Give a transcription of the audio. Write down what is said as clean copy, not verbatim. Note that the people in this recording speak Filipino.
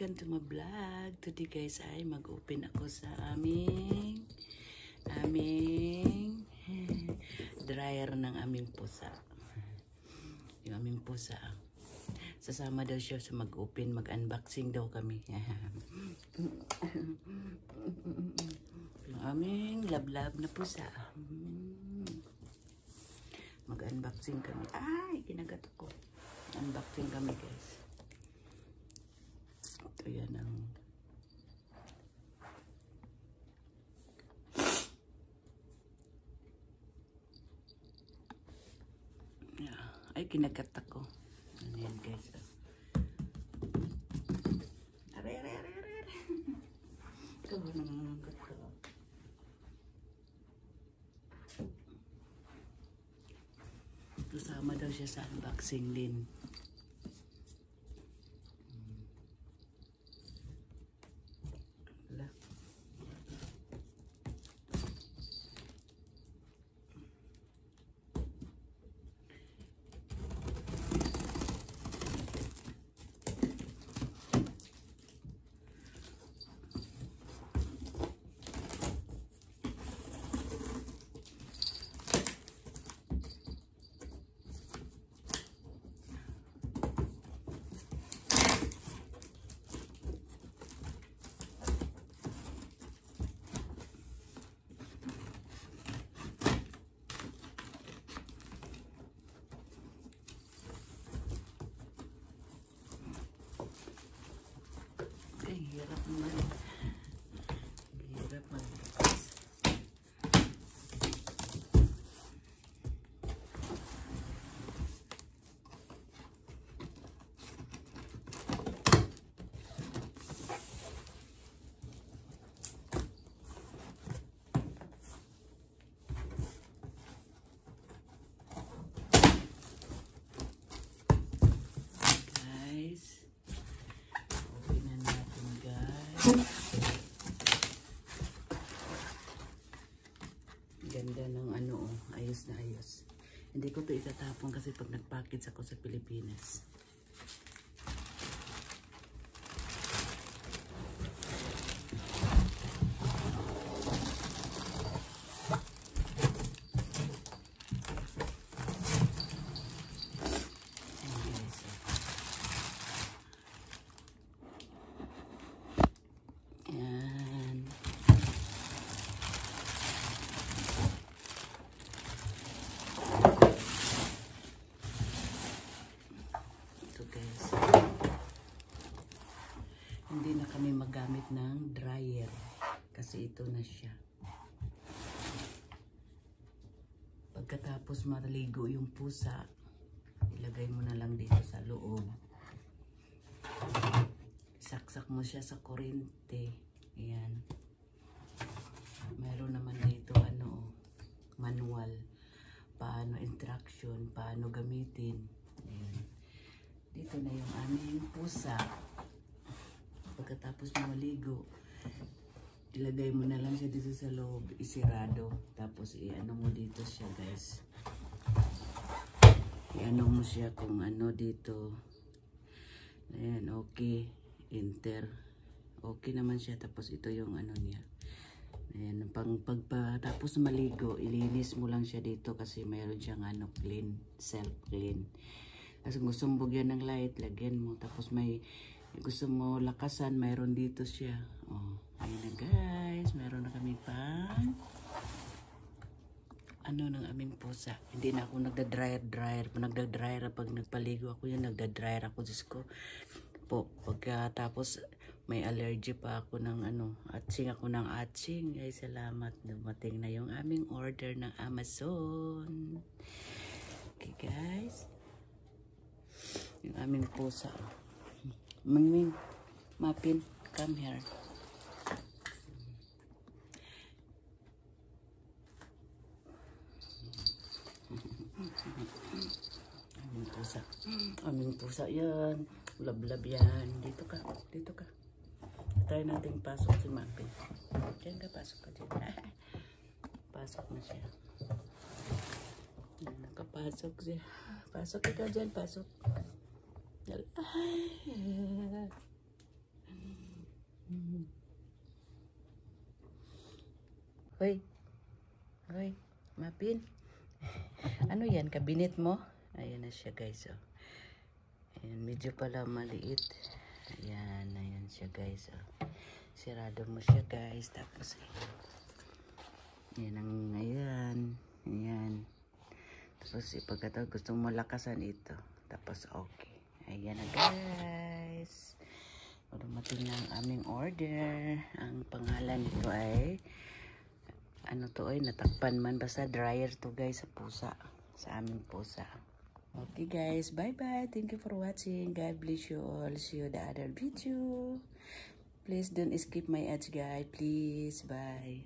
welcome to my vlog. Today guys ay mag-open ako sa aming dryer ng aming pusa. Yung aming pusa. Sasama daw siya sa mag-open, mag-unboxing daw kami. Yung aming lab-lab na pusa. Mag-unboxing kami. Ay, kinagat ako. Unboxing kami guys. Ito yan ang ay kinagat ako. Ano yan guys. Aray. Ito nangangagat ko. Kasama daw siya sa unboxing din. Hirap naman. Hirap man. Ganda ng ano, ayos na ayos. Hindi ko to itatapon kasi pag nag-package ako sa Pilipinas. Hindi na kami magamit ng dryer kasi ito na siya. Pagkatapos maligo yung pusa, ilagay mo na lang dito sa loob. Saksak mo siya sa kuryente. Ayan. Meron naman dito ano, manual. Paano instruction, paano gamitin. Ayan. Dito na yung aming pusa. Pagkatapos mo maligo, ilagay mo na lang siya dito sa loob, isirado. Tapos i-ano mo dito siya guys. I-ano mo siya kung ano dito. Ayan, okay. Enter. Okay naman siya. Tapos ito yung ano niya. Ayan, pagkatapos maligo, ilinis mo lang siya dito kasi mayroon siyang ano, clean, self-clean. Kasi kung sumbog yan ng light, lagyan mo. Tapos may gusto mo lakasan, mayroon dito siya. Oh, ayun na guys, mayroon na kami pang ano ng aming pusa. Hindi na ako nagda-dryer. Pag nagpaligo ako yan, nagda-dryer ako. Diyos ko po, pagkatapos may allergy pa ako ng ano, atsing ako ng atsing. Ay, salamat, dumating na yung aming order ng Amazon. Okay guys, yung aming pusa. Mingming, Mapin, come here. Aming pusa yan. Lab-lab yan. Dito ka. Try natin pasok si Mapin. Diyan ka, pasok ka dyan. Pasok na siya. Nakapasok siya. Pasok ka dyan, pasok. Hoy. Hoy, Mapin. Ano yan, kabinet mo? Ayan na siya guys. Oh. Ayan, medyo pala maliit. Ayan, ayan siya guys. Oh. Sirado mo siya guys. Tapos ayan ang ayan. Ayan. Tapos ipagkataon gusto mo lakasan ito. Tapos okay. Ayan na guys. Dumating na ang aming order. Ang pangalan nito ay ano to ay natakpan man. Basta dryer to guys sa pusa. Sa aming pusa. Okay guys. Bye bye. Thank you for watching. God bless you all. See you the other video. Please don't skip my ads guys. Please. Bye.